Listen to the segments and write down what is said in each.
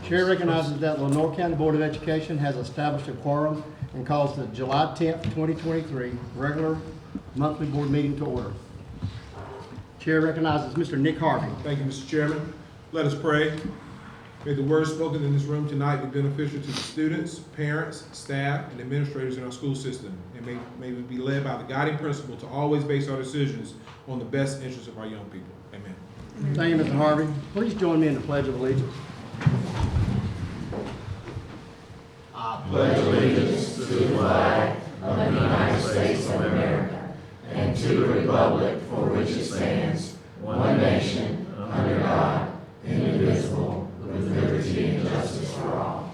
Chair recognizes that Lenore County Board of Education has established a quorum and calls the July 10th, 2023 regular monthly board meeting to order. Chair recognizes Mr. Nick Harvey. Thank you, Mr. Chairman. Let us pray. May the words spoken in this room tonight be beneficial to the students, parents, staff, and administrators in our school system. And may we be led by the guiding principle to always base our decisions on the best interests of our young people. Amen. Thank you, Mr. Harvey. Please join me in the Pledge of Allegiance. I pledge allegiance to the flag of the United States of America and to the republic for which it stands, one nation, under God, indivisible, with liberty and justice for all.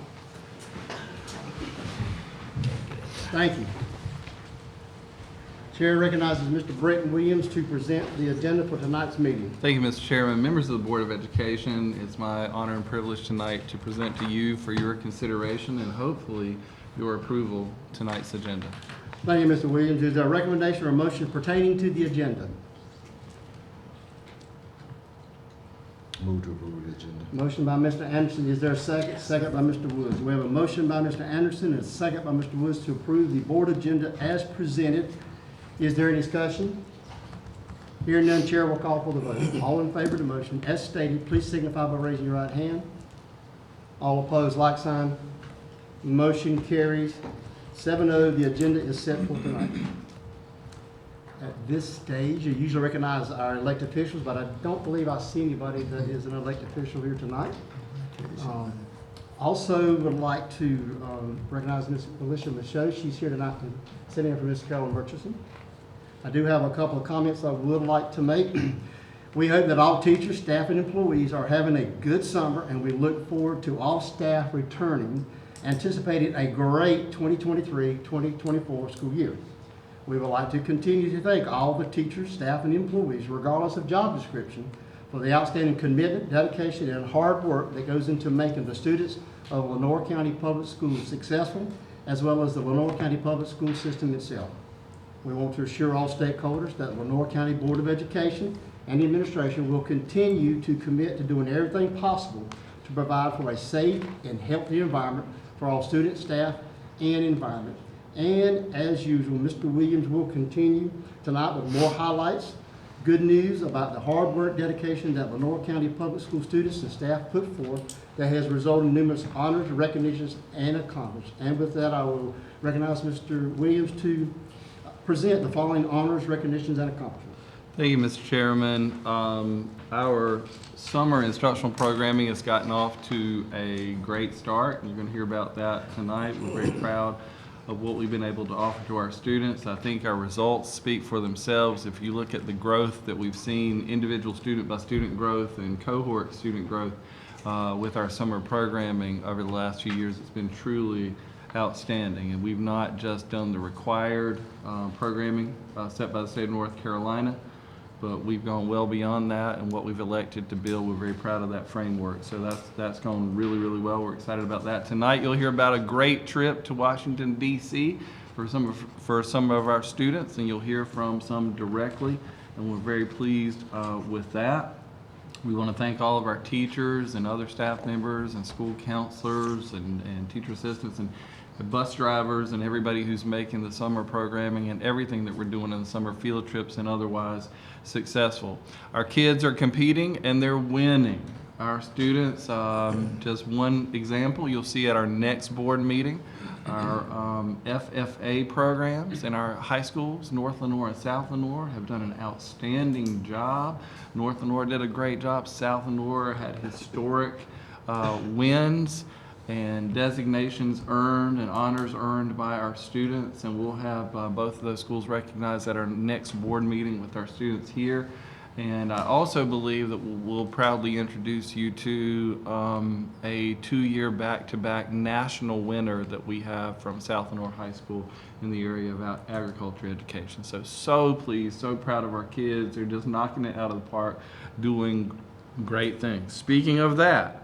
Thank you. Chair recognizes Mr. Brenton Williams to present the agenda for tonight's meeting. Thank you, Mr. Chairman. Members of the Board of Education, it's my honor and privilege tonight to present to you for your consideration and hopefully your approval tonight's agenda. Thank you, Mr. Williams. Is there a recommendation or motion pertaining to the agenda? Move to approve the agenda. Motion by Mr. Anderson. Is there a second? Second by Mr. Woods. We have a motion by Mr. Anderson and a second by Mr. Woods to approve the board agenda as presented. Is there any discussion? Hearing none, Chair will call for the vote. All in favor of the motion as stated, please signify by raising your right hand. All opposed, like sign. Motion carries 7-0. The agenda is set for tonight. At this stage, you usually recognize our elected officials, but I don't believe I see anybody that is an elected official here tonight. Also would like to recognize Ms. Alicia Michaud. She's here tonight to sit in for Ms. Carolyn Murchison. I do have a couple of comments I would like to make. We hope that all teachers, staff, and employees are having a good summer, and we look forward to all staff returning, anticipating a great 2023-2024 school year. We would like to continue to thank all the teachers, staff, and employees, regardless of job description, for the outstanding commitment, dedication, and hard work that goes into making the students of Lenore County Public Schools successful, as well as the Lenore County Public School System itself. We want to assure all stakeholders that Lenore County Board of Education and the administration will continue to commit to doing everything possible to provide for a safe and healthy environment for all students, staff, and environment. And as usual, Mr. Williams will continue tonight with more highlights, good news about the hard work, dedication that Lenore County Public School students and staff put forth that has resulted in numerous honors, recognitions, and accomplishments. And with that, I will recognize Mr. Williams to present the following honors, recognitions, and accomplishments. Thank you, Mr. Chairman. Our summer instructional programming has gotten off to a great start. You're going to hear about that tonight. We're very proud of what we've been able to offer to our students. I think our results speak for themselves. If you look at the growth that we've seen, individual student by student growth and cohort student growth with our summer programming over the last few years, it's been truly outstanding. And we've not just done the required programming set by the state of North Carolina, but we've gone well beyond that, and what we've elected to build, we're very proud of that framework. So that's gone really, really well. We're excited about that. Tonight you'll hear about a great trip to Washington, D.C. for some of our students, and you'll hear from some directly, and we're very pleased with that. We want to thank all of our teachers and other staff members and school counselors and teacher assistants and bus drivers and everybody who's making the summer programming and everything that we're doing in the summer field trips and otherwise successful. Our kids are competing and they're winning. Our students, just one example, you'll see at our next board meeting, our FFA programs in our high schools, North Lenore and South Lenore, have done an outstanding job. North Lenore did a great job. South Lenore had historic wins and designations earned and honors earned by our students, and we'll have both of those schools recognized at our next board meeting with our students here. And I also believe that we'll proudly introduce you to a 2-year back-to-back national winner that we have from South Lenore High School in the area of agriculture education. So pleased, so proud of our kids. They're just knocking it out of the park, doing great things. Speaking of that,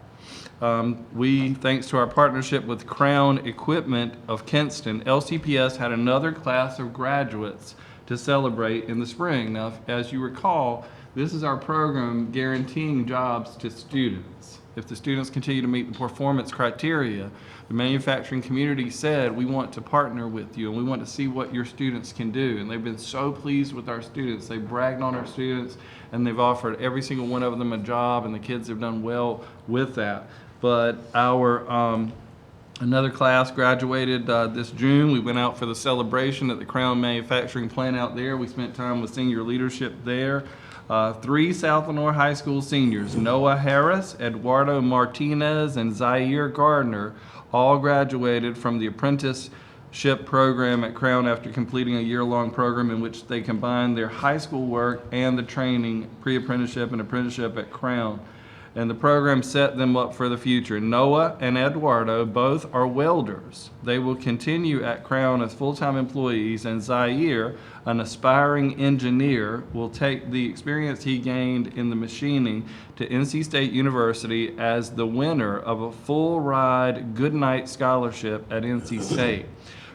we, thanks to our partnership with Crown Equipment of Kinston, LCPS had another class of graduates to celebrate in the spring. Now, as you recall, this is our program guaranteeing jobs to students. If the students continue to meet the performance criteria, the manufacturing community said, we want to partner with you and we want to see what your students can do. And they've been so pleased with our students. They've bragged on our students and they've offered every single one of them a job, and the kids have done well with that. But our another class graduated this June. We went out for the celebration at the Crown Manufacturing plant out there. We spent time with senior leadership there. 3 South Lenore High School seniors, Noah Harris, Eduardo Martinez, and Zaire Gardner, all graduated from the apprenticeship program at Crown after completing a year-long program in which they combined their high school work and the training, pre-apprenticeship and apprenticeship at Crown. And the program set them up for the future. Noah and Eduardo both are welders. They will continue at Crown as full-time employees, and Zaire, an aspiring engineer, will take the experience he gained in the machining to NC State University as the winner of a full-ride Goodnight Scholarship at NC State.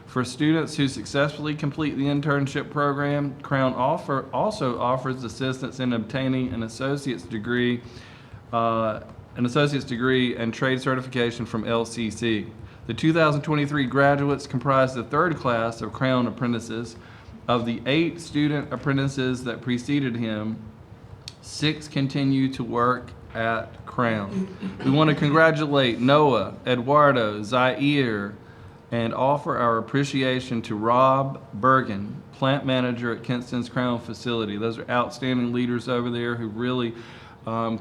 For students who successfully complete the internship program, Crown also offers assistance in obtaining an associate's degree and trade certification from LCC. The 2023 graduates comprise the 3rd class of Crown apprentices. Of the 8 student apprentices that preceded him, 6 continue to work at Crown. We want to congratulate Noah, Eduardo, Zaire, and offer our appreciation to Rob Bergen, plant manager at Kinston's Crown facility. Those are outstanding leaders over there who really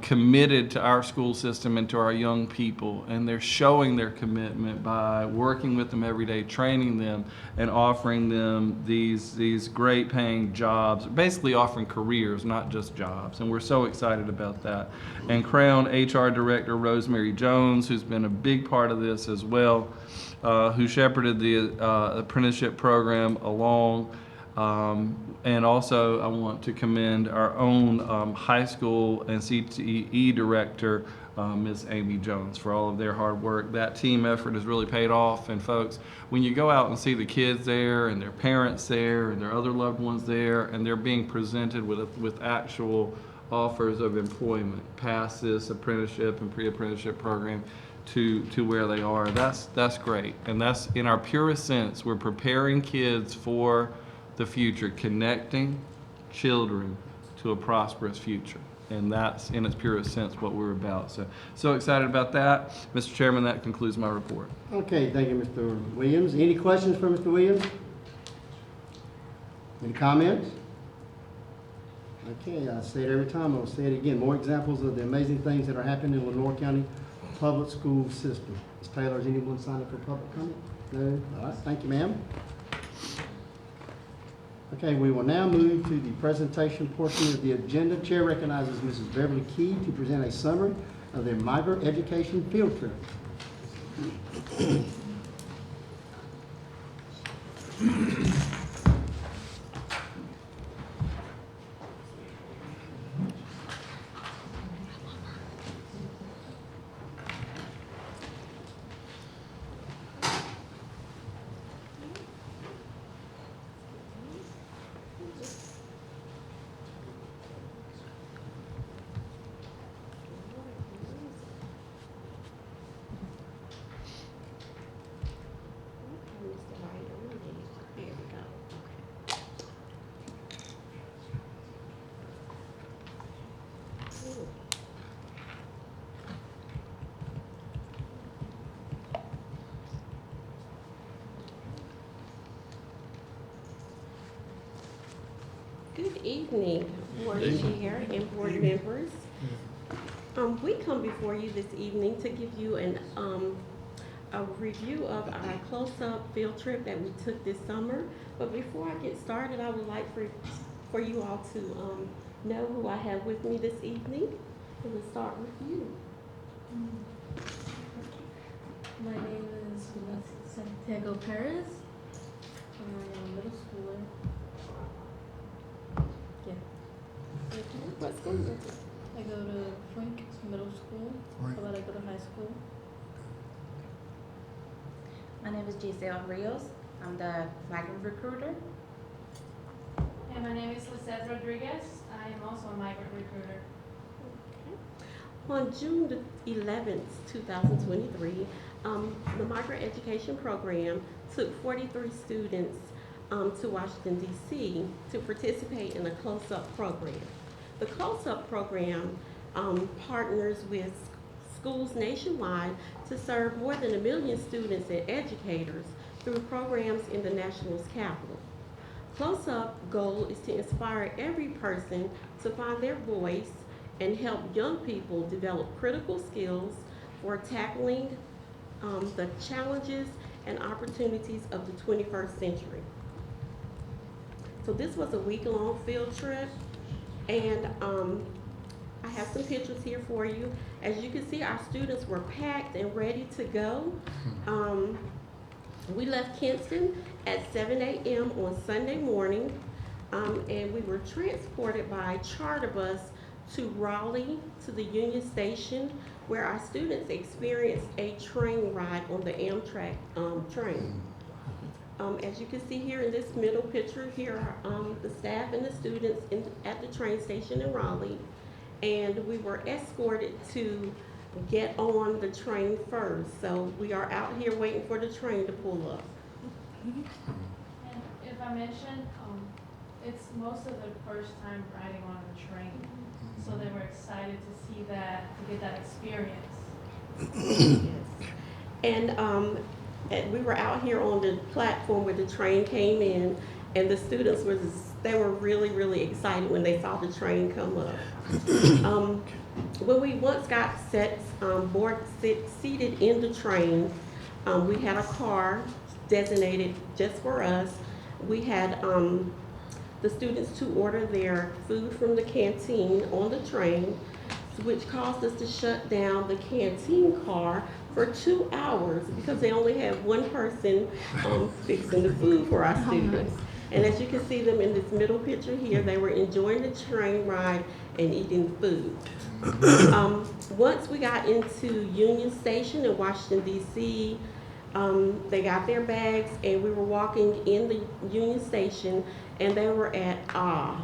committed to our school system and to our young people, and they're showing their commitment by working with them every day, training them, and offering them these great paying jobs, basically offering careers, not just jobs, and we're so excited about that. And Crown HR Director Rosemary Jones, who's been a big part of this as well, who shepherded the apprenticeship program along. And also I want to commend our own high school and CTE director, Ms. Amy Jones, for all of their hard work. That team effort has really paid off, and folks, when you go out and see the kids there and their parents there and their other loved ones there, and they're being presented with actual offers of employment past this apprenticeship and pre-apprenticeship program to where they are, that's great. And that's, in our purest sense, we're preparing kids for the future, connecting children to a prosperous future. And that's, in its purest sense, what we're about. So excited about that. Mr. Chairman, that concludes my report. Okay, thank you, Mr. Williams. Any questions for Mr. Williams? Any comments? Okay, I say it every time, I'll say it again. More examples of the amazing things that are happening in Lenore County public school system. Ms. Taylor, is anyone signed up for public comment? No? All right, thank you, ma'am. Okay, we will now move to the presentation portion of the agenda. Chair recognizes Mrs. Beverly Key to present a summary of the migrant education field trip. Good evening, Board Chair and Board members. We come before you this evening to give you a review of our close-up field trip that we took this summer. But before I get started, I would like for you all to know who I have with me this evening. And we'll start with you. My name is Santiago Perez. I'm a middle schooler. Yeah. What school? I go to Frank Middle School, but I go to high school. My name is Giselle Rios. I'm the migrant recruiter. my name is Lisette Rodriguez. I am also a migrant recruiter. On June the 11th, 2023, the Migrant Education Program took 43 students to Washington, D.C. to participate in a close-up program. The close-up program partners with schools nationwide to serve more than 1 million students and educators through programs in the national's capital. Close-up goal is to inspire every person to find their voice and help young people develop critical skills for tackling the challenges and opportunities of the 21st century. So this was a week-long field trip, and I have some pictures here for you. As you can see, our students were packed and ready to go. We left Kinston at 7 a.m. on Sunday morning, and we were transported by charter bus to Raleigh, to the Union Station, where our students experienced a train ride on the Amtrak train. As you can see here in this middle picture, here are the staff and the students at the train station in Raleigh, and we were escorted to get on the train first. So we are out here waiting for the train to pull up. And if I mention, it's most of their first time riding on a train. So they were excited to see that, to get that experience. And we were out here on the platform where the train came in, and the students they were really, really excited when they saw the train come up. When we once got seated in the train, we had a car designated just for us. We had the students to order their food from the canteen on the train, which caused us to shut down the canteen car for 2 hours because they only had one person fixing the food for our students. And as you can see them in this middle picture here, they were enjoying the train ride and eating food. Once we got into Union Station in Washington, D.C., they got their bags, and we were walking in the Union Station, and they were at awe.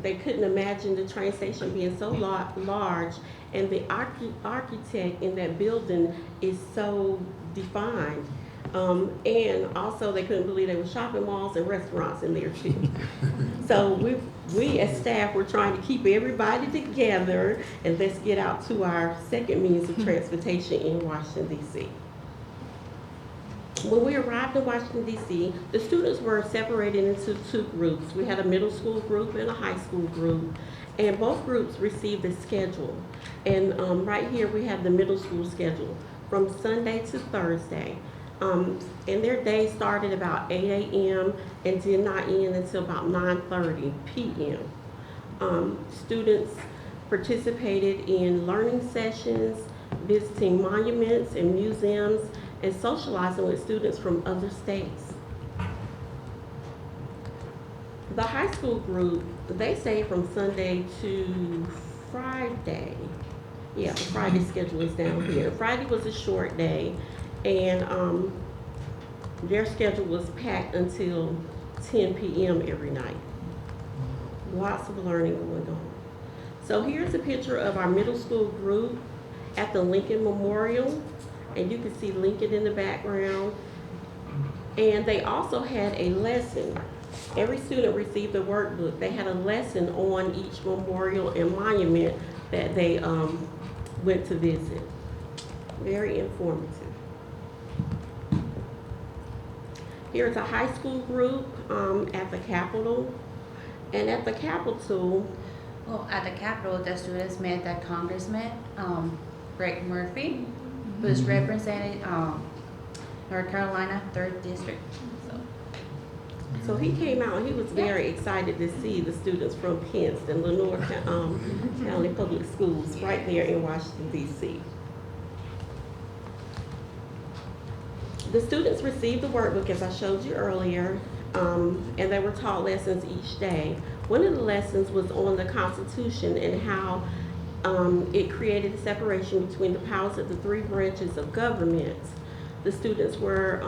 They couldn't imagine the train station being so large, and the architect in that building is so defined. And also they couldn't believe there were shopping malls and restaurants in there too. So we as staff were trying to keep everybody together, and let's get out to our second means of transportation in Washington, D.C. When we arrived in Washington, D.C., the students were separated into 2 groups. We had a middle school group and a high school group, and both groups received a schedule. And right here we have the middle school schedule from Sunday to Thursday. And their day started about 8 a.m. and did not end until about 9:30 p.m. Students participated in learning sessions, visiting monuments and museums, and socializing with students from other states. The high school group, they stayed from Sunday to Friday. Yeah, the Friday schedule is down here. Friday was a short day, and their schedule was packed until 10 p.m. every night. Lots of learning going on. So here's a picture of our middle school group at the Lincoln Memorial, and you can see Lincoln in the background. And they also had a lesson. Every student received a workbook. They had a lesson on each memorial and monument that they went to visit. Very informative. Here's a high school group at the Capitol. And at the Capitol, Well, at the Capitol, the students met the Congressman, Greg Murphy, who's representing North Carolina 3rd District. so he came out and he was very excited to see the students from Kinston, Lenore County Public Schools, right there in Washington, D.C. The students received the workbook, as I showed you earlier, and they were taught lessons each day. One of the lessons was on the Constitution and how it created a separation between the powers of the 3 branches of government. The students were,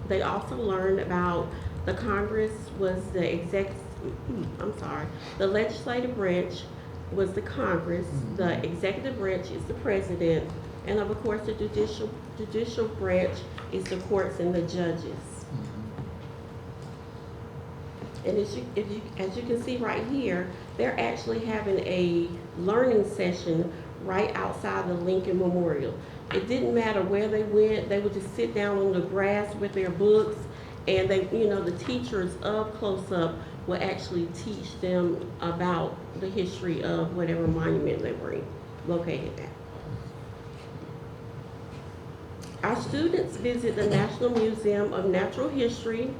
they also learned about The Congress was the the legislative branch was the Congress, the executive branch is the president, and of course the judicial branch is the courts and the judges. And as you can see right here, they're actually having a learning session right outside the Lincoln Memorial. It didn't matter where they went, they would just sit down on the grass with their books, and the teachers of Close Up would actually teach them about the history of whatever monument they were located at. Our students visit the National Museum of Natural History,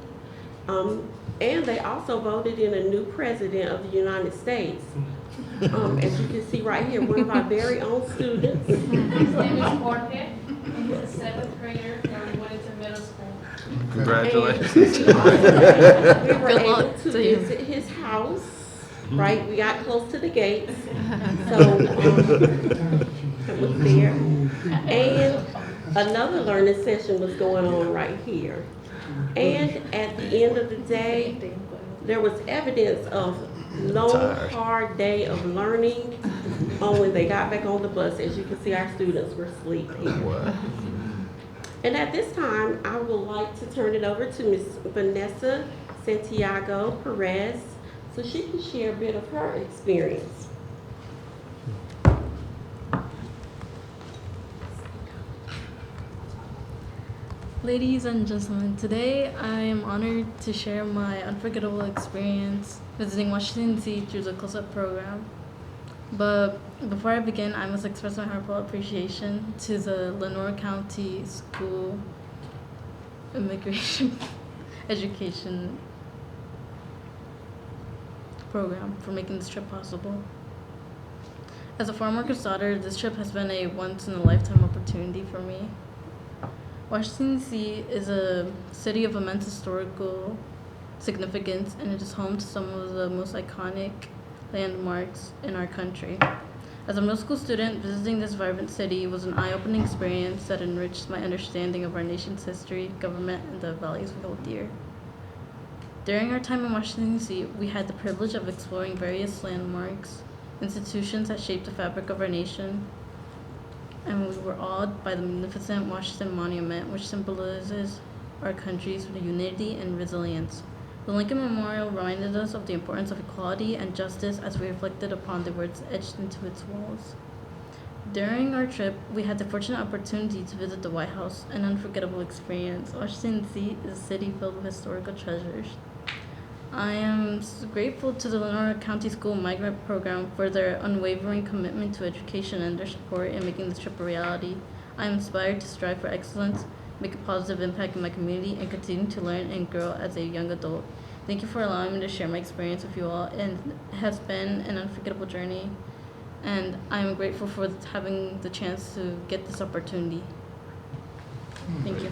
and they also voted in a new president of the United States. As you can see right here, one of our very own students. His name is Jorge, and he's a 7th grader from Wellington Middle School. Congratulations. We were Good able luck to to you. visit his house, right? We got close to the gates, so it was there. And another learning session was going on right here. And at the end of the day, there was evidence of long, hard day of learning when they got back on the bus. As you can see, our students were asleep here. And at this time, I would like to turn it over to Ms. Vanessa Santiago Perez so she can share a bit of her experience. Ladies and gentlemen, today I am honored to share my unforgettable experience visiting Washington D.C. through the Close Up program. But before I begin, I must express my heartfelt appreciation to the Lenore County School Immigration Education Program for making this trip possible. As a farm worker's daughter, this trip has been a once-in-a-lifetime opportunity for me. Washington, D.C. is a city of immense historical significance, and it is home to some of the most iconic landmarks in our country. As a middle school student, visiting this vibrant city was an eye-opening experience that enriched my understanding of our nation's history, government, and the values we hold dear. During our time in Washington, D.C., we had the privilege of exploring various landmarks, institutions that shaped the fabric of our nation, and we were awed by the magnificent Washington Monument, which symbolizes our country's unity and resilience. The Lincoln Memorial reminded us of the importance of equality and justice as we reflected upon the words etched into its walls. During our trip, we had the fortunate opportunity to visit the White House, an unforgettable experience. Washington, D.C. is a city filled with historical treasures. I am grateful to the Lenore County School Migrant Program for their unwavering commitment to education and their support in making this trip a reality. I am inspired to strive for excellence, make a positive impact in my community, and continue to learn and grow as a young adult. Thank you for allowing me to share my experience with you all, and it has been an unforgettable journey, and I am grateful for having the chance to get this opportunity. Thank you.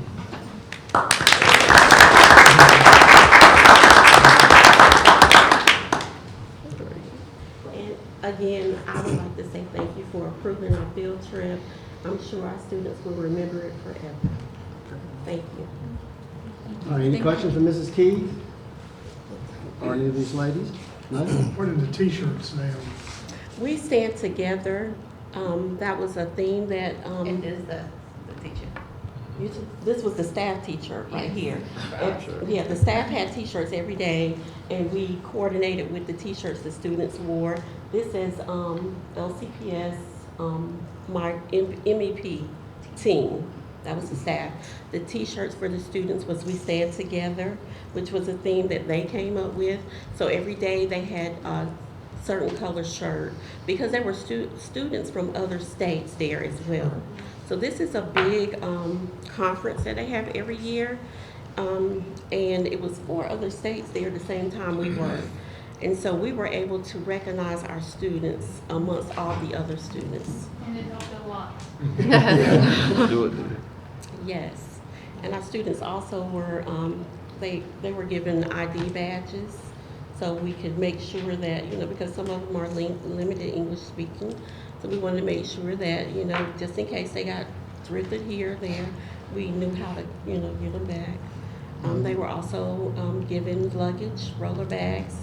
And again, I would like to say thank you for approving our field trip. I'm sure our students will remember it forever. Thank you. All right, any questions for Mrs. Keys? Or any of these ladies? No? What are the t-shirts now? We stand together. That was a theme that, It is the teacher. this was the staff teacher right Yes. here. Right. Yeah, the staff had t-shirts every day, and we coordinated with the t-shirts the students wore. This is LCPS, my MEP team. That was the staff. The t-shirts for the students was We Stand Together, which was a theme that they came up with. So every day they had a certain color shirt because there were students from other states there as well. So this is a big conference that they have every year. And it was 4 other states there at the same time we were. And so we were able to recognize our students amongst all the other students. And it helped a lot. Do it. Yes, and our students also were, they were given ID badges, so we could make sure that, because some of them are limited English speaking, so we wanted to make sure that, just in case they got thrifted here or there, we knew how to, get them back. They were also given luggage, roller bags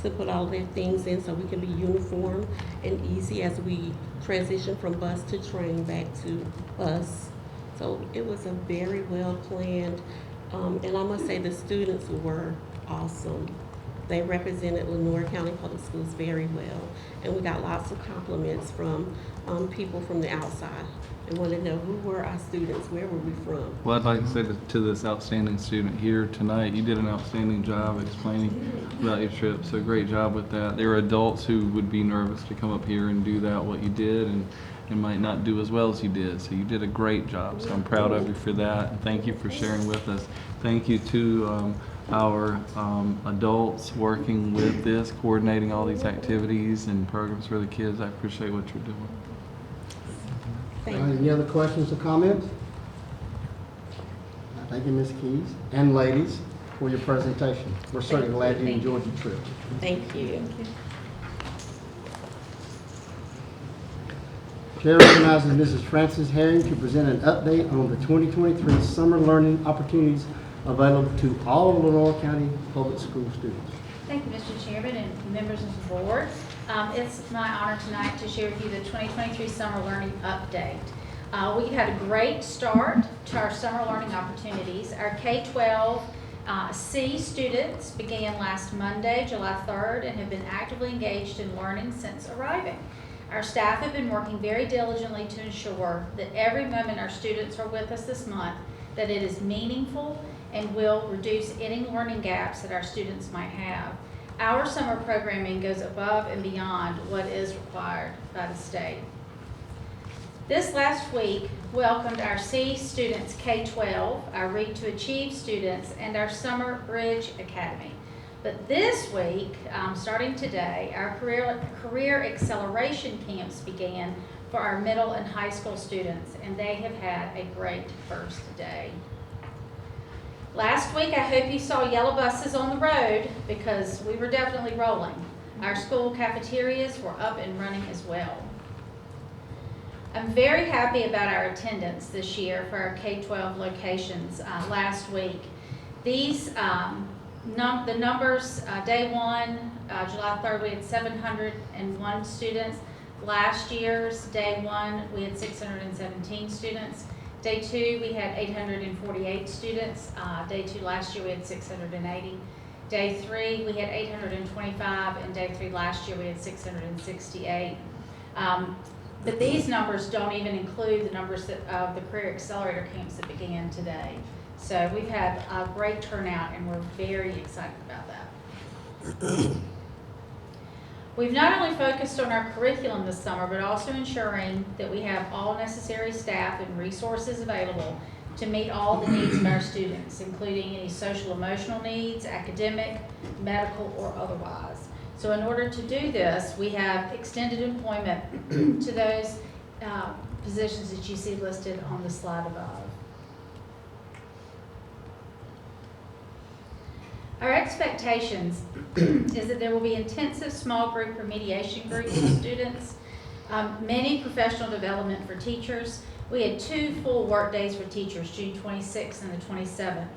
to put all their things in so we can be uniform and easy as we transition from bus to train back to bus. So it was a very well planned, and I must say the students were awesome. They represented Lenore County Public Schools very well, and we got lots of compliments from people from the outside and wanted to know who were our students, where were we from. Well, I'd like to say to this outstanding student here tonight, you did an outstanding job explaining about your trip, so great job with that. There are adults who would be nervous to come up here and do that, what you did, and might not do as well as you did, so you did a great job, so I'm proud of you for that, and thank you for sharing with us. Thank you to our adults working with this, coordinating all these activities and programs for the kids. I appreciate what you're doing. Thank you. Any other questions or comments? Thank you, Ms. Keys, and ladies, for your presentation. We're certainly glad you enjoyed your trip. Thank you. Chair recognizes Mrs. Frances Herring to present an update on the 2023 summer learning opportunities available to all Lenore County Public School students. Thank you, Mr. Chairman and members of the board. It's my honor tonight to share with you the 2023 Summer Learning Update. We had a great start to our summer learning opportunities. Our K-12 C students began last Monday, July 3rd, and have been actively engaged in learning since arriving. Our staff have been working very diligently to ensure that every moment our students are with us this month, that it is meaningful and will reduce any learning gaps that our students might have. Our summer programming goes above and beyond what is required by the state. This last week welcomed our C students K-12, our Read to Achieve students, and our Summer Bridge Academy. But this week, starting today, our career acceleration camps began for our middle and high school students, and they have had a great first day. Last week, I hope you saw yellow buses on the road because we were definitely rolling. Our school cafeterias were up and running as well. I'm very happy about our attendance this year for our K-12 locations last week. These the numbers, day one, July 3rd, we had 701 students. Last year's day one, we had 617 students. Day two, we had 848 students. Day two last year, we had 680. Day three, we had 825, and day three last year, we had 668. But these numbers don't even include the numbers of the Career Accelerator camps that began today. So we've had a great turnout, and we're very excited about that. We've not only focused on our curriculum this summer, but also ensuring that we have all necessary staff and resources available to meet all the needs of our students, including any social emotional needs, academic, medical, or otherwise. So in order to do this, we have extended employment to those positions that you see listed on the slide above. Our expectations is that there will be intensive small group remediation groups for students, many professional development for teachers. We had 2 full work days for teachers, June 26th and the 27th.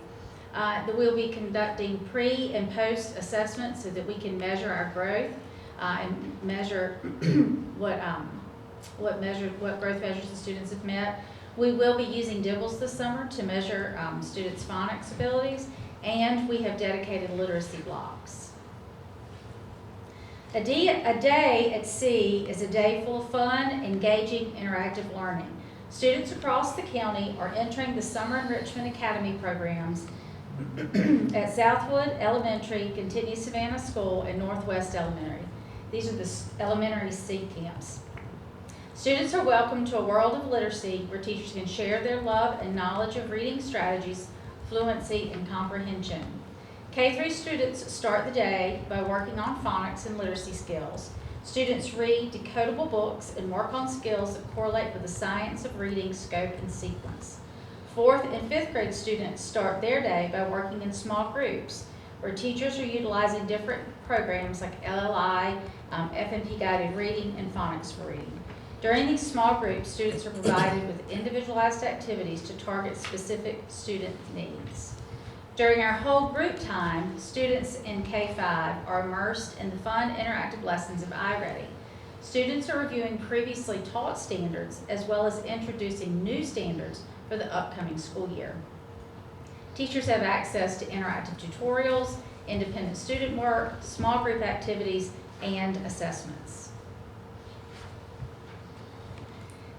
That we'll be conducting pre and post assessments so that we can measure our growth and measure what growth measures the students have met. We will be using DIBELS this summer to measure students' phonics abilities, and we have dedicated literacy blocks. A day at C is a day full of fun, engaging, interactive learning. Students across the county are entering the Summer Enrichment Academy programs at Southwood Elementary, Continue Savannah School, and Northwest Elementary. These are the elementary C camps. Students are welcome to a world of literacy where teachers can share their love and knowledge of reading strategies, fluency, and comprehension. K-3 students start the day by working on phonics and literacy skills. Students read decodable books and work on skills that correlate with the science of reading, scope, and sequence. 4th and 5th grade students start their day by working in small groups where teachers are utilizing different programs like LLI, FNP guided reading, and phonics for reading. During these small groups, students are provided with individualized activities to target specific student needs. During our whole group time, students in K-5 are immersed in the fun, interactive lessons of iReady. Students are reviewing previously taught standards as well as introducing new standards for the upcoming school year. Teachers have access to interactive tutorials, independent student work, small group activities, and assessments.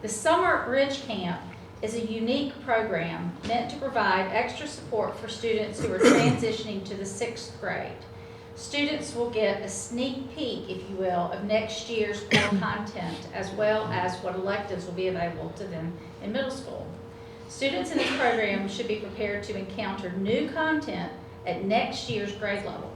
The Summer Bridge Camp is a unique program meant to provide extra support for students who are transitioning to the 6th grade. Students will get a sneak peek, if you will, of next year's core content, as well as what electives will be available to them in middle school. Students in this program should be prepared to encounter new content at next year's grade level.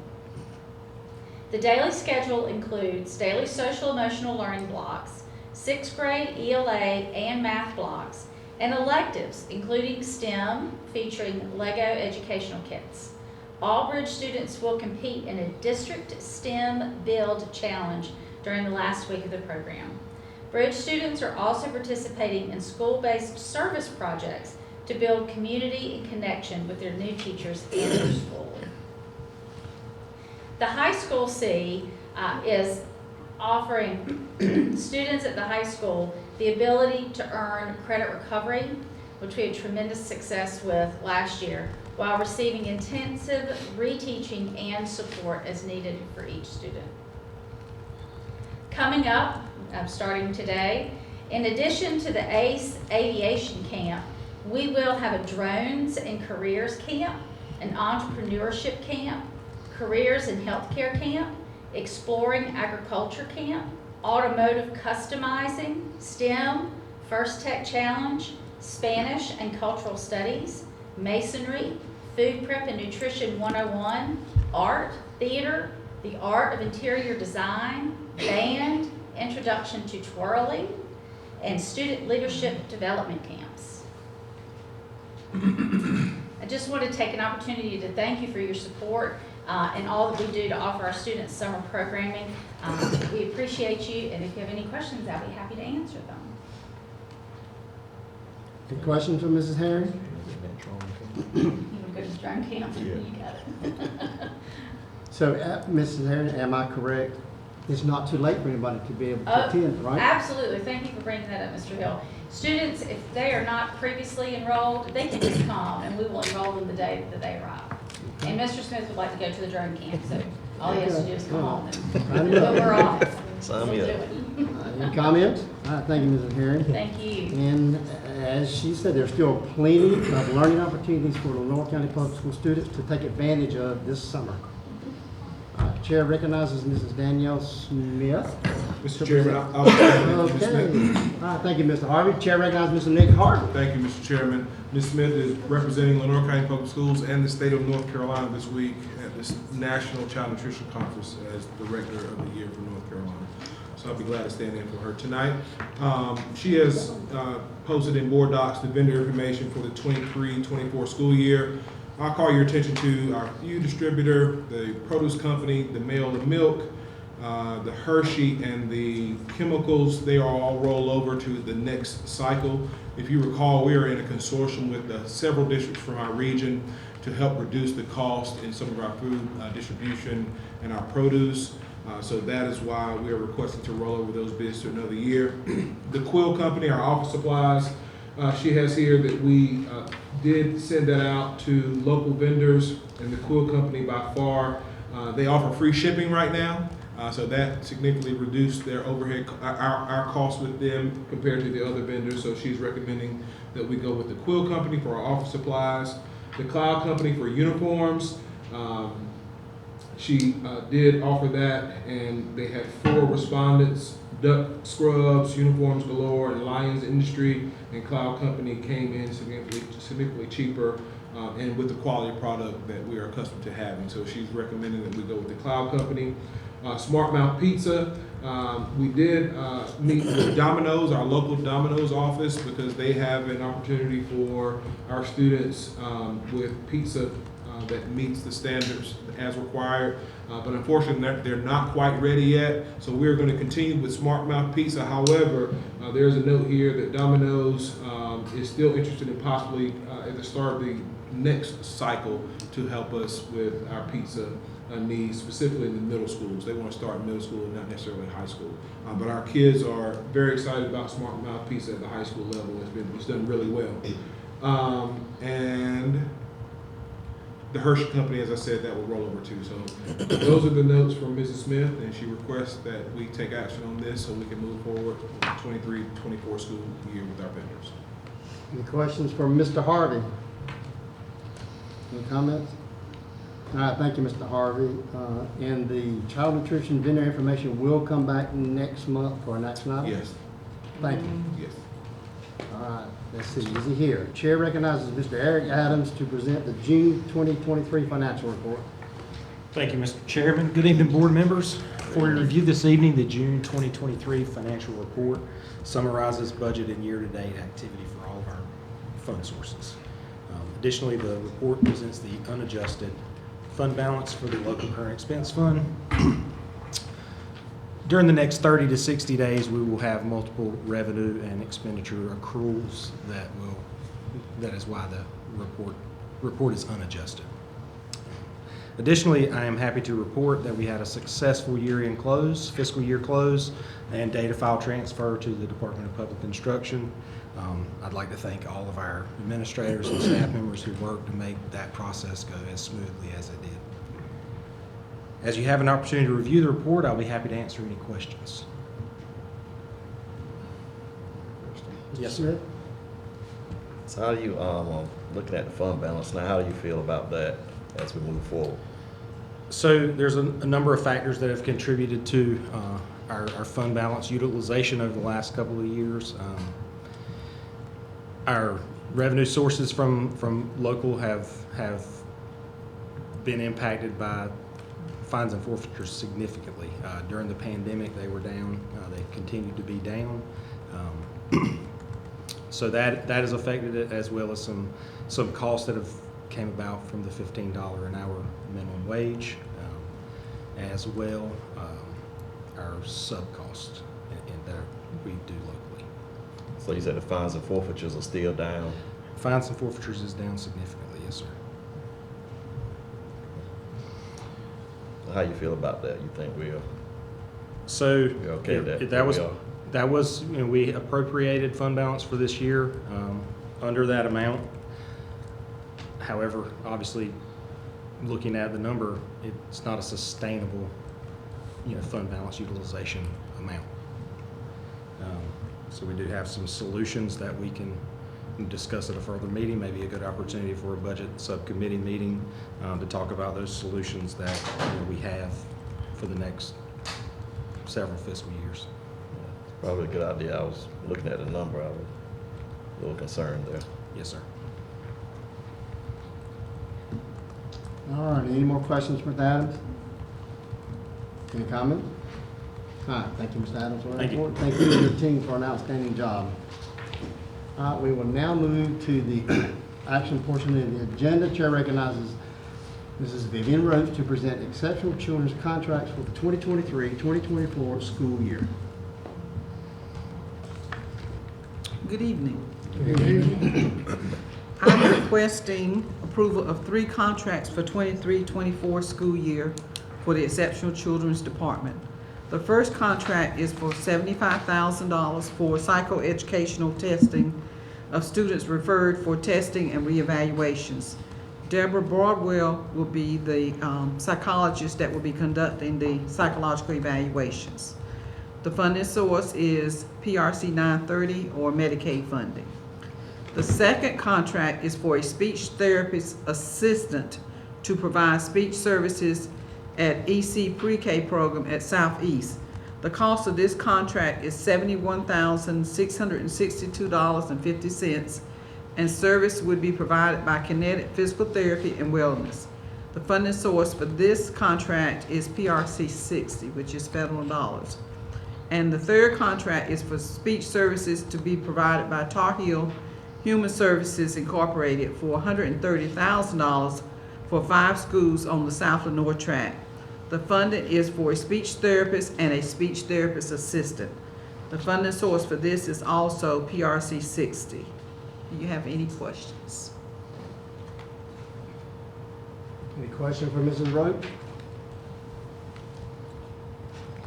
The daily schedule includes daily social emotional learning blocks, 6th grade ELA and math blocks, and electives, including STEM, featuring LEGO educational kits. All Bridge students will compete in a district STEM build challenge during the last week of the program. Bridge students are also participating in school-based service projects to build community and connection with their new teachers and their school. The High School C is offering students at the high school the ability to earn credit recovery, which we had tremendous success with last year, while receiving intensive reteaching and support as needed for each student. Coming up, starting today, in addition to the ACE Aviation Camp, we will have a Drones and Careers Camp, an Entrepreneurship Camp, Careers and Healthcare Camp, Exploring Agriculture Camp, Automotive Customizing, STEM, First Tech Challenge, Spanish and Cultural Studies, Masonry, Food Prep and Nutrition 101, Art, Theater, the Art of Interior Design, Band, Introduction to Twirling, and Student Leadership Development Camps. I just want to take an opportunity to thank you for your support and all that we do to offer our students summer programming. We appreciate you, and if you have any questions, I'll be happy to answer them. Any questions from Mrs. Herring? You want to go to the drone camp? Yeah. You got it. So, Mrs. Herring, am I correct? It's not too late for anybody to be able to attend, right? Absolutely. Thank you for bringing that up, Mr. Hill. Students, if they are not previously enrolled, they can just come, and we will enroll them the day that they arrive. And Mr. Smith would like to go to the drone camp, so all he has to do is come on, and we're off. Sign me We'll up. do it. Any comments? All right, thank you, Mrs. Herring. Thank you. And as she said, there's still plenty of learning opportunities for Lenore County Public School students to take advantage of this summer. Chair recognizes Mrs. Danielle Smith. Mr. Chairman, I'll Ms. Okay. Smith. All right, thank you, Mr. Harvey. Chair recognizes Mr. Nick Harvey. Thank you, Mr. Chairman. Ms. Smith is representing Lenore County Public Schools and the state of North Carolina this week at this National Child Nutrition Conference as Director of the Year for North Carolina. So I'll be glad to stand in for her tonight. She has posted in board docs the vendor information for the 23-24 school year. I'll call your attention to our food distributor, the produce company, the mail and milk, the Hershey, and the chemicals. They are all roll over to the next cycle. If you recall, we are in a consortium with several districts from our region to help reduce the cost in some of our food distribution and our produce. So that is why we are requesting to roll over those bids to another year. The Quill Company, our office supplies, she has here that we did send that out to local vendors, and the Quill Company by far, they offer free shipping right now. So that significantly reduced their overhead, our costs with them compared to the other vendors. So she's recommending that we go with the Quill Company for our office supplies, the Cloud Company for uniforms. She did offer that, and they had 4 respondents. Duck Scrubs, Uniforms Galore, and Lions Industry and Cloud Company came in significantly cheaper and with the quality product that we are accustomed to having. So she's recommending that we go with the Cloud Company. Smart Mouth Pizza, we did meet with Domino's, our local Domino's office, because they have an opportunity for our students with pizza that meets the standards as required. But unfortunately, they're not quite ready yet. So we're going to continue with Smart Mouth Pizza. However, there's a note here that Domino's is still interested in possibly at the start of the next cycle to help us with our pizza needs, specifically in the middle schools. They want to start in middle school and not necessarily high school. But our kids are very excited about Smart Mouth Pizza at the high school level. It's done really well. And the Hershey Company, as I said, that will roll over too. So those are the notes from Mrs. Smith, and she requests that we take action on this so we can move forward with the 23-24 school year with our vendors. Any questions for Mr. Harvey? Any comments? All right, thank you, Mr. Harvey. And the child nutrition vendor information will come back next month for our next item? Yes, Thank you. yes. All right, let's see, is he here? Chair recognizes Mr. Eric Adams to present the June 2023 financial report. Thank you, Mr. Chairman. Good evening, board members. For your review this evening, the June 2023 financial report summarizes budget and year-to-date activity for all of our fund sources. Additionally, the report presents the unadjusted fund balance for the local current expense fund. During the next 30 to 60 days, we will have multiple revenue and expenditure accruals that is why the report is unadjusted. Additionally, I am happy to report that we had a successful year-end close, fiscal year close, and data file transfer to the Department of Public Instruction. I'd like to thank all of our administrators and staff members who worked to make that process go as smoothly as it did. As you have an opportunity to review the report, I'll be happy to answer any questions. Yes, sir. Smith? So how do you, looking at the fund balance now, how do you feel about that as we move forward? So there's a number of factors that have contributed to our fund balance utilization over the last couple of years. Our revenue sources from local have been impacted by fines and forfeitures significantly. During the pandemic, they were down. They continued to be down. So that has affected it, as well as some costs that have came about from the $15 an hour minimum wage, as well our sub costs that we do locally. So you said the fines and forfeitures are still down? Fines and forfeitures is down significantly, yes, sir. How you feel about that? You think we're Yeah, okay with that? that was you know, we appropriated fund balance for this year under that amount. However, obviously, looking at the number, it's not a sustainable, fund balance utilization amount. So we do have some solutions that we can discuss at a further meeting, maybe a good opportunity for a budget subcommittee meeting to talk about those solutions that we have for the next several fiscal years. Probably a good idea. I was looking at the number. I was a little concerned there. Yes, sir. All right, any more questions for Mr. Adams? Any comment? All right, thank you, Mr. Adams, for that Thank you. report. Thank you and your team for an outstanding job. All right, we will now move to the action portion of the agenda. Chair recognizes Mrs. Vivian Roach to present exceptional children's contracts for the 2023-2024 school year. Good evening. I'm requesting approval of 3 contracts for 23-24 school year for the Exceptional Children's Department. The first contract is for $75,000 for psychoeducational testing of students referred for testing and reevaluations. Deborah Broadwell will be the psychologist that will be conducting the psychological evaluations. The funding source is PRC 930 or Medicaid funding. The second contract is for a speech therapist assistant to provide speech services at EC Pre-K program at Southeast. The cost of this contract is $71,662.50, and service would be provided by Kinetic Physical Therapy and Wellness. The funding source for this contract is PRC 60, which is federal dollars. And the third contract is for speech services to be provided by Tar Heel Human Services Incorporated for $130,000 for 5 schools on the South Lenore tract. The funding is for a speech therapist and a speech therapist assistant. The funding source for this is also PRC 60. Do you have any questions? Question for Mrs. Roach?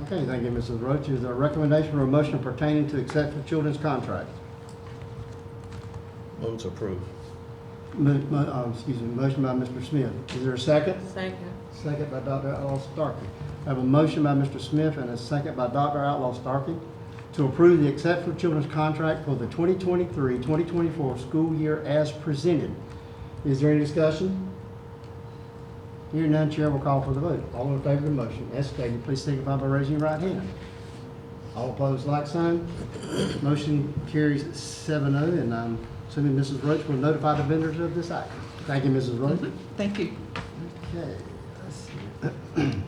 Okay, thank you, Mrs. Roach. Is there a recommendation or a motion pertaining to exceptional children's contracts? Move to approve. Excuse me, motion by Mr. Smith. Is there a second? Second. Second by Dr. Outlaw Starkey. I have a motion by Mr. Smith and a second by Dr. Outlaw Starkey to approve the exceptional children's contract for the 2023-2024 school year as presented. Is there any discussion? Hearing none, Chair will call for the vote. All in favor of the motion, as stated, please signify by raising your right hand. All opposed, like sign. Motion carries 7-0, and I'm assuming Mrs. Roach will notify the vendors of this item. Thank you, Mrs. Roach. Thank you. Okay, let's see.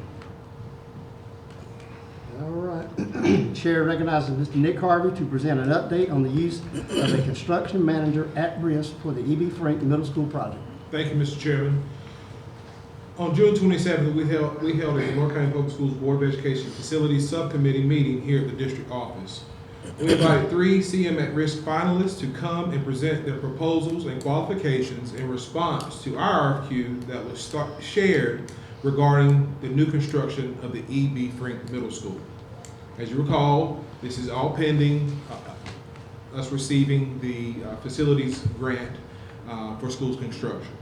All right. Chair recognizes Mr. Nick Harvey to present an update on the use of a construction manager at risk for the E.B. Frank Middle School project. Thank you, Mr. Chairman. On June 27th, we held a North County Public Schools Board of Education Facilities Subcommittee meeting here at the district office. We invited 3 CM at-risk finalists to come and present their proposals and qualifications in response to our RFQ that was shared regarding the new construction of the E.B. Frank Middle School. As you recall, this is all pending us receiving the facilities grant for schools construction.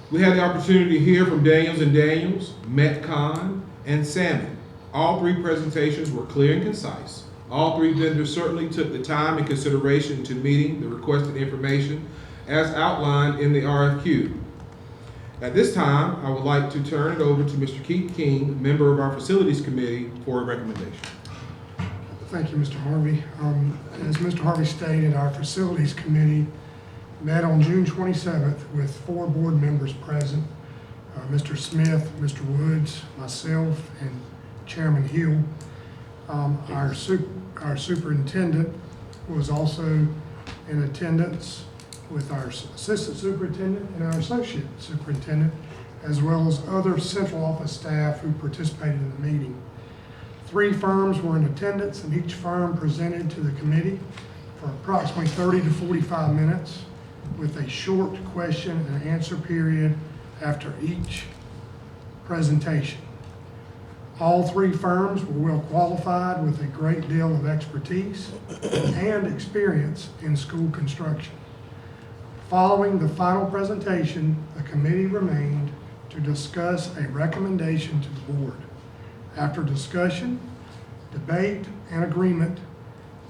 We had the opportunity to hear from Daniels and Daniels, Metcon, and Salmon. All 3 presentations were clear and concise. All 3 vendors certainly took the time and consideration to meeting the requested information as outlined in the RFQ. At this time, I would like to turn it over to Mr. Keith King, member of our Facilities Committee, for a recommendation. Thank you, Mr. Harvey. As Mr. Harvey stated, our Facilities Committee met on June 27th with 4 board members present, Mr. Smith, Mr. Woods, myself, and Chairman Hill. Our superintendent was also in attendance with our assistant superintendent and our associate superintendent, as well as other central office staff who participated in the meeting. 3 firms were in attendance, and each firm presented to the committee for approximately 30 to 45 minutes with a short question and answer period after each presentation. All 3 firms were well qualified with a great deal of expertise and experience in school construction. Following the final presentation, the committee remained to discuss a recommendation to the board. After discussion, debate, and agreement,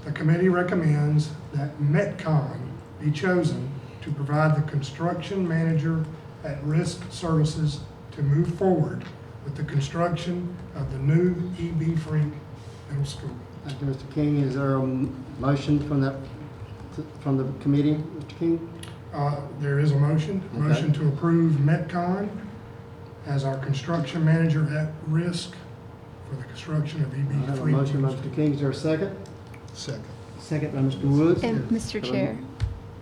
the committee recommends that Metcon be chosen to provide the construction manager at risk services to move forward with the construction of the new E.B. Frank Middle School. Thank you, Mr. King. Is there a motion from the committee, Mr. King? There is a motion. Okay. Motion to approve Metcon as our construction manager at risk for the construction of E.B. I have a Frank. motion by Mr. King. Is there a second? Second. Second by Mr. Woods. And Mr. Chair,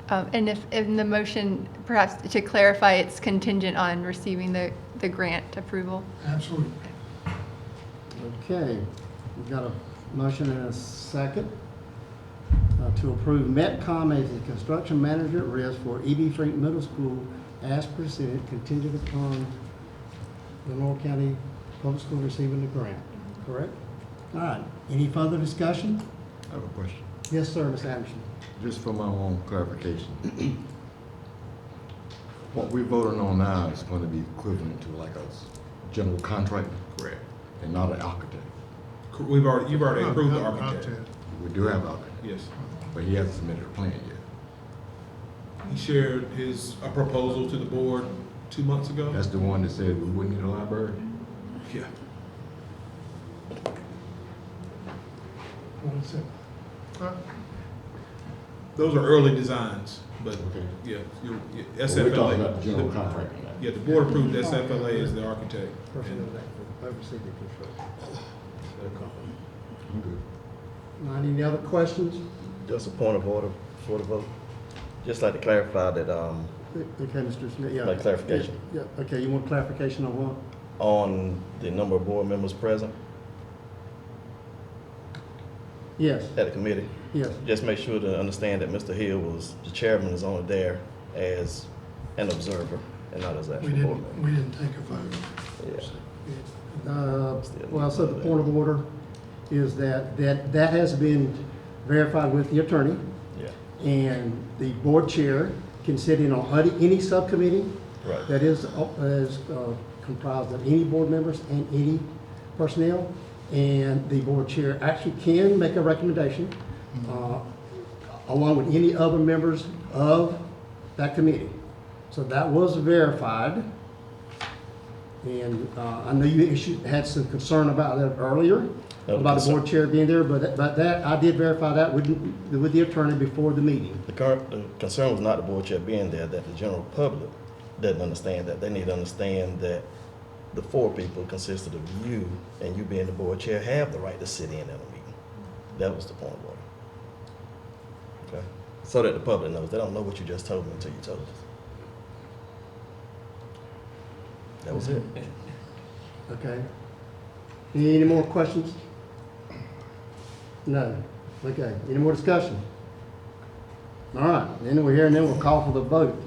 and if in the motion, perhaps to clarify, it's contingent on receiving the grant approval. Absolutely. Okay, we've got a motion and a second to approve Metcom as the construction manager at risk for E.B. Frank Middle School as presented, contingent upon Lenore County Public School receiving the grant. Correct? All right. Any further discussion? I have a question, Yes, sir, Ms. Anderson. just for my own clarification. What we're voting on now is going to be equivalent to like a general contractor Correct. and not an architect. You've already approved the architect. We do have an architect, Yes. but he hasn't submitted a plan yet. He shared a proposal to the board 2 months ago. That's the one that said we wouldn't need a library? Yeah. What is it? Those are early designs, but Okay. yeah, Well, SFLA. we're talking about the general contractor now. Yeah, the board approved SFLA as the architect. Person And that oversee the construction. I'm good. All right, any other questions? Just a point of order for the vote. Just like to clarify that, Okay, Mr. Smith, yeah. Like clarification. Yeah, okay, you want clarification on what? on the number of board members present Yes, at the committee. yes. Just make sure to understand that Mr. Hill the chairman is only there as an observer and not as We actual board didn't, members. we didn't take a vote. Yeah. Well, so the point of order is that has been verified with the attorney, Yeah, and the board chair can sit in on any subcommittee right. that is comprised of any board members and any personnel, and the board chair actually can make a recommendation along with any other members of that committee. So that was verified, and I know you had some concern about that earlier, No, about the concern. board chair being there, but that, I did verify that with the attorney before the meeting. The concern was not the board chair being there, that the general public doesn't understand that. They need to understand that the four people consisted of you, and you being the board chair have the right to sit in at a meeting. That was the point of order. Okay? So that the public knows. They don't know what you just told me until you told us. That was it. Okay. Any more questions? No. Okay. Any more discussion? All right. Then we're here, and then we'll call for the vote.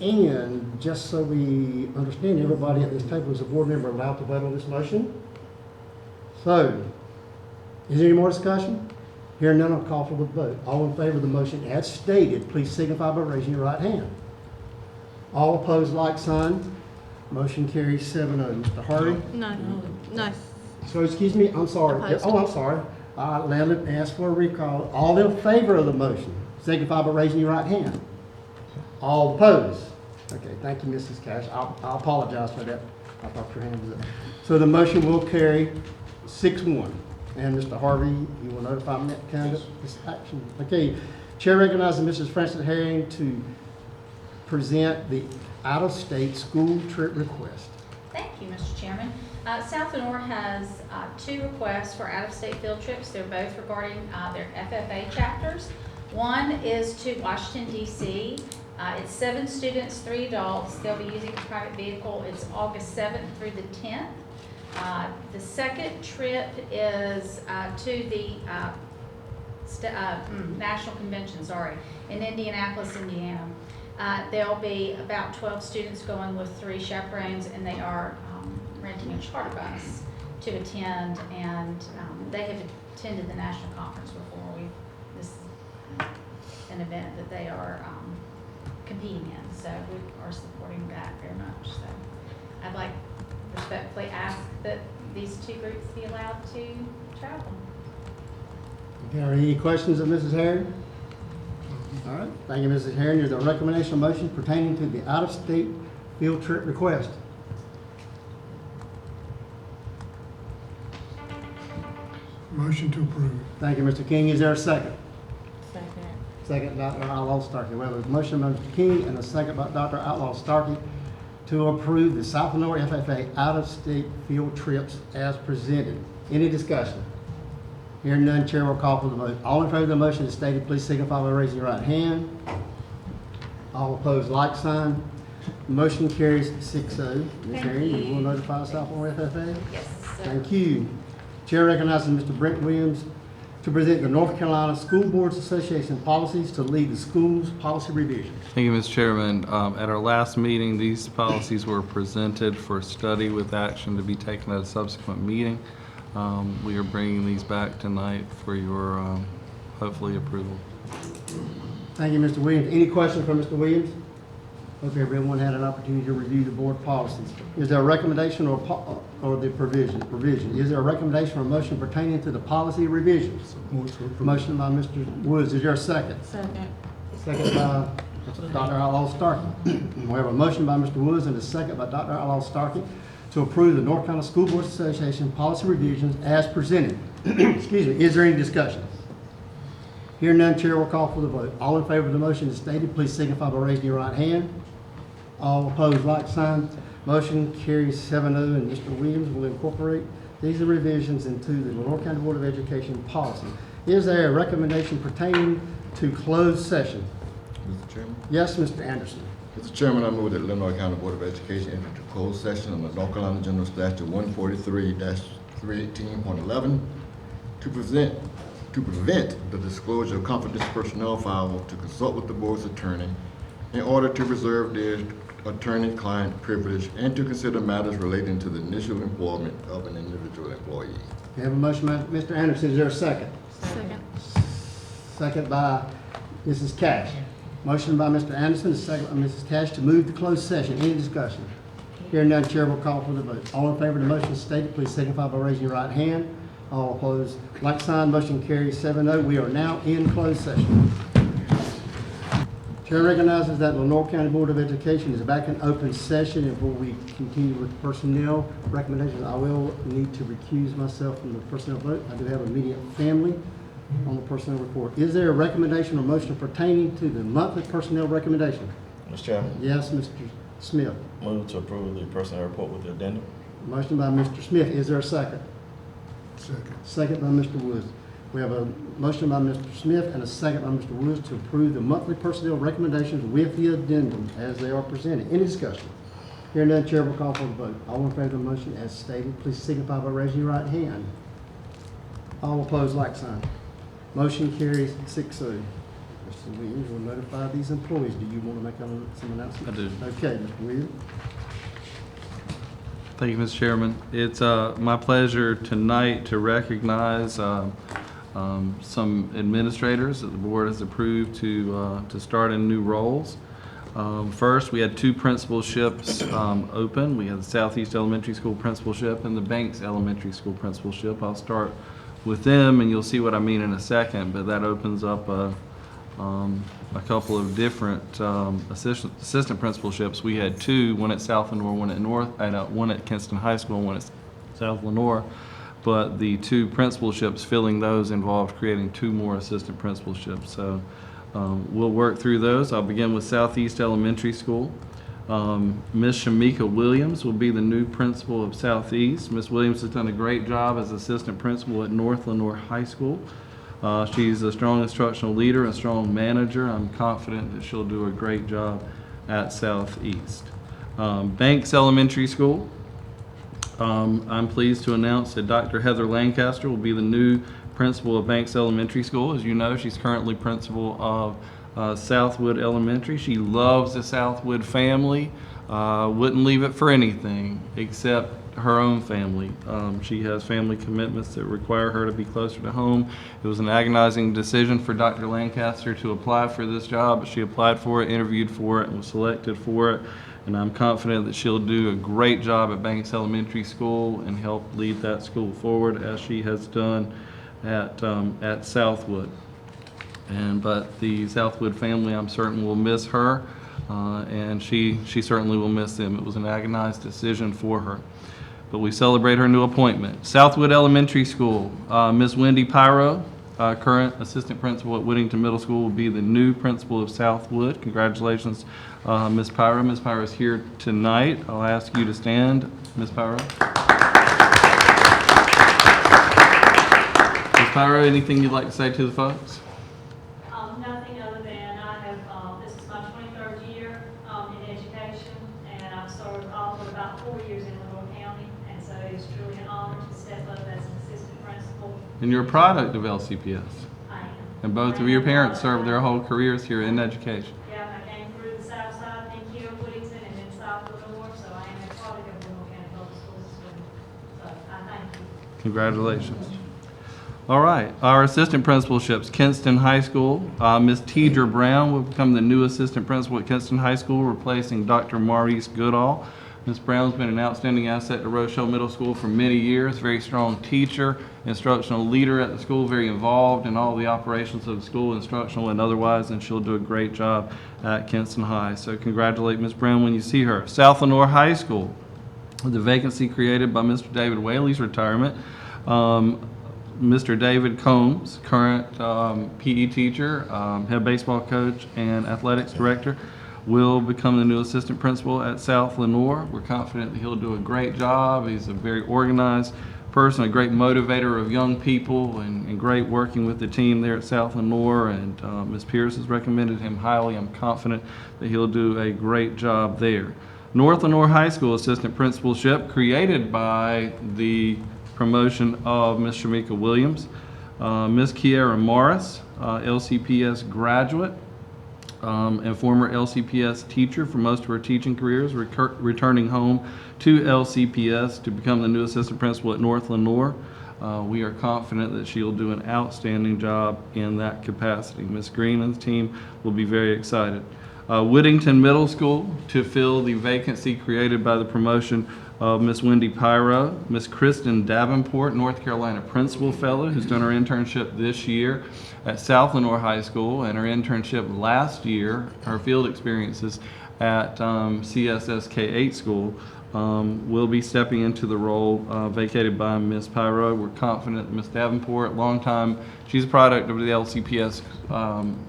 And just so we understand, everybody at this table is a board member allowed to vote on this motion. So, is there any more discussion? Hearing none, I'll call for the vote. All in favor of the motion as stated, please signify by raising your right hand. All opposed, like sign. Motion carries 7-0. Mr. Harvey? No, no. So, excuse me, I'm sorry. Opposed. Oh, I'm sorry. Let me ask for a recall. All in favor of the motion, signify by raising your right hand. All opposed? Okay, thank you, Mrs. Cash. I apologize for that. I thought your hand was up. So the motion will carry 6-1. And Mr. Harvey, you will notify me that kind of this action. Okay, Chair recognizes Mrs. Frances Herring to present the out-of-state school trip request. Thank you, Mr. Chairman. South Lenore has two requests for out-of-state field trips. They're both regarding their FFA chapters. One is to Washington, D.C. It's 7 students, 3 adults. They'll be using a private vehicle. It's August 7th through the 10th. The second trip is to the National Convention, in Indianapolis, Indiana. There'll be about 12 students going with 3 chaperones, and they are renting a charter bus to attend, and they have attended the national conference before. This is an event that they are competing in, so we are supporting that very much. So I'd like to respectfully ask that these 2 groups be allowed to travel. Okay, are there any questions of Mrs. Herring? All right, thank you, Mrs. Herring. There's a recommendation of motion pertaining to the out-of-state field trip request. Motion to approve. Thank you, Mr. King. Is there a second? Second. Second, Dr. Outlaw Starkey. Well, there's a motion by Mr. King and a second by Dr. Outlaw Starkey to approve the South Lenore FFA out-of-state field trips as presented. Any discussion? Hearing none, Chair will call for the vote. All in favor of the motion as stated, please signify by raising your right hand. All opposed, like sign. Motion carries 6-0. Ms. Herring, you will notify South Lenore FFA? Yes. Thank you. Chair recognizes Mr. Brent Williams to present the North Carolina School Boards Association policies to lead the school's policy revisions. Thank you, Mr. Chairman. At our last meeting, these policies were presented for study with action to be taken at a subsequent meeting. We are bringing these back tonight for your, hopefully, approval. Thank you, Mr. Williams. Any questions from Mr. Williams? Hope everyone had an opportunity to review the board policies. Is there a recommendation or the provision? Is there a recommendation or motion pertaining to the policy revisions? Motion by Mr. Woods. Is there a second? Second. Second by Dr. Outlaw Starkey. We have a motion by Mr. Woods and a second by Dr. Outlaw Starkey to approve the North Carolina School Boards Association policy revisions as presented. Excuse me. Is there any discussion? Hearing none, Chair will call for the vote. All in favor of the motion as stated, please signify by raising your right hand. All opposed, like sign. Motion carries 7-0, and Mr. Williams will incorporate these revisions into the Lenore County Board of Education policy. Is there a recommendation pertaining to closed session? Mr. Chairman? Yes, Mr. Anderson. Mr. Chairman, I move that Lenore County Board of Education enter into closed session under North Carolina General Statute 143-318.11 to prevent the disclosure of confidential personnel file, to consult with the board's attorney, in order to preserve their attorney-client privilege and to consider matters relating to the initial employment of an individual employee. We have a motion by Mr. Anderson. Is there a second? Second. Second by Mrs. Cash. Motion by Mr. Anderson, a second by Mrs. Cash to move to closed session. Any discussion? Hearing none, Chair will call for the vote. All in favor of the motion stated, please signify by raising your right hand. All opposed, like sign. Motion carries 7-0. We are now in closed session. Chair recognizes that Lenore County Board of Education is back in open session. And before we continue with personnel recommendations, I will need to recuse myself from the personnel vote. I do have immediate family on the personnel report. Is there a recommendation or motion pertaining to the monthly personnel recommendation? Mr. Chairman, Yes, Mr. Smith. move to approve the personnel report with the addendum. Motion by Mr. Smith. Is there a second? Second. Second by Mr. Woods. We have a motion by Mr. Smith and a second by Mr. Woods to approve the monthly personnel recommendations with the addendum as they are presented. Any discussion? Hearing none, Chair will call for the vote. All in favor of the motion as stated, please signify by raising your right hand. All opposed, like sign. Motion carries 6-0. Mr. Williams will notify these employees. Do you want to make some announcements? I do. Okay, Mr. Williams. Thank you, Mr. Chairman. It's my pleasure tonight to recognize some administrators that the board has approved to start in new roles. First, we had 2 principalships open. We had the Southeast Elementary School principalship and the Banks Elementary School principalship. I'll start with them, and you'll see what I mean in a second, but that opens up a couple of different assistant principalships. We had 2, one at South Lenore, one at North, and one at Kinston High School, and one at South Lenore. But the 2 principalships, filling those involved creating 2 more assistant principalships. So we'll work through those. I'll begin with Southeast Elementary School. Ms. Shamika Williams will be the new principal of Southeast. Ms. Williams has done a great job as assistant principal at North Lenore High School. She's a strong instructional leader and strong manager. I'm confident that she'll do a great job at Southeast. Banks Elementary School. I'm pleased to announce that Dr. Heather Lancaster will be the new principal of Banks Elementary School. As you know, she's currently principal of Southwood Elementary. She loves the Southwood family, wouldn't leave it for anything except her own family. She has family commitments that require her to be closer to home. It was an agonizing decision for Dr. Lancaster to apply for this job, but she applied for it, interviewed for it, and was selected for it. And I'm confident that she'll do a great job at Banks Elementary School and help lead that school forward as she has done at Southwood. But the Southwood family, I'm certain, will miss her, and she certainly will miss them. It was an agonized decision for her. But we celebrate her new appointment. Southwood Elementary School, Ms. Wendy Pyro, current assistant principal at Whittington Middle School, will be the new principal of Southwood. Congratulations, Ms. Pyro. Ms. Pyro is here tonight. I'll ask you to stand, Ms. Pyro. Ms. Pyro, anything you'd like to say to the folks? Nothing other than I have, this is my 23rd year in education, and I've served all but about 4 years in Lenore County, and so it is truly an honor to step up as an assistant principal. And you're a product of LCPS. I am. And both of your parents served their whole careers here in education. Yeah, I came through the south side, then here in Whittington, and then South Lenore, so I am a product of Lenore County Public School System. So I thank you. Congratulations. All right, our assistant principalships, Kinston High School. Ms. Teedra Brown will become the new assistant principal at Kinston High School, replacing Dr. Maurice Goodall. Ms. Brown's been an outstanding asset to Rochelle Middle School for many years, very strong teacher, instructional leader at the school, very involved in all the operations of the school, instructional and otherwise, and she'll do a great job at Kinston High. So congratulate Ms. Brown when you see her. South Lenore High School, the vacancy created by Mr. David Whaley's retirement. Mr. David Combs, current PE teacher, head baseball coach, and athletics director, will become the new assistant principal at South Lenore. We're confident that he'll do a great job. He's a very organized person, a great motivator of young people, and great working with the team there at South Lenore. And Ms. Pierce has recommended him highly. I'm confident that he'll do a great job there. North Lenore High School assistant principalship, created by the promotion of Ms. Shamika Williams. Ms. Kiera Morris, LCPS graduate, and former LCPS teacher for most of her teaching careers, returning home to LCPS to become the new assistant principal at North Lenoir. We are confident that she will do an outstanding job in that capacity. Ms. Green and the team will be very excited. Whittington Middle School to fill the vacancy created by the promotion of Ms. Wendy Pyro. Ms. Kristen Davenport, North Carolina Principal Fellow, who's done her internship this year at South Lenoir High School and her internship last year, her field experiences at CSSK8 School, will be stepping into the role vacated by Ms. Pyro. We're confident that Ms. Davenport, she's a product of the LCPS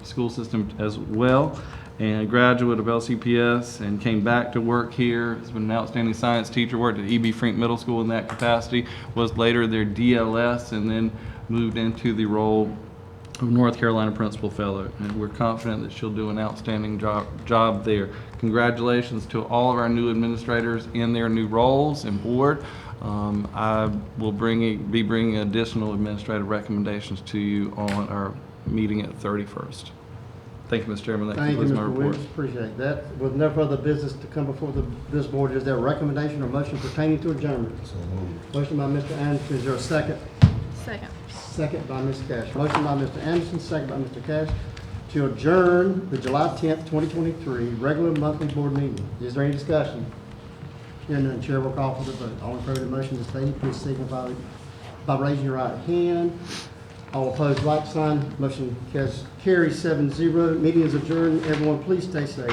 school system as well, and a graduate of LCPS, and came back to work here. Has been an outstanding science teacher, worked at E.B. Frink Middle School in that capacity, was later their DLS, and then moved into the role of North Carolina Principal Fellow. And we're confident that she'll do an outstanding job there. Congratulations to all of our new administrators in their new roles and board. I will be bringing additional administrative recommendations to you on our meeting at 31st. Thank you, Mr. Chairman. That Thank you, concludes my Mr. report. Williams. Appreciate that. With no further business to come before this board, is there a recommendation or motion pertaining to adjournment? Motion by Mr. Anderson. Is there a second? Second. Second by Ms. Cash. Motion by Mr. Anderson, second by Mr. Cash, to adjourn the July 10th, 2023 regular monthly board meeting. Is there any discussion? Hearing none, chair will call for the vote. All in favor of the motion as stated, please signify by raising your right hand. All opposed, like sign. Motion carries 7-0. Meeting is adjourned. Everyone, please stay safe.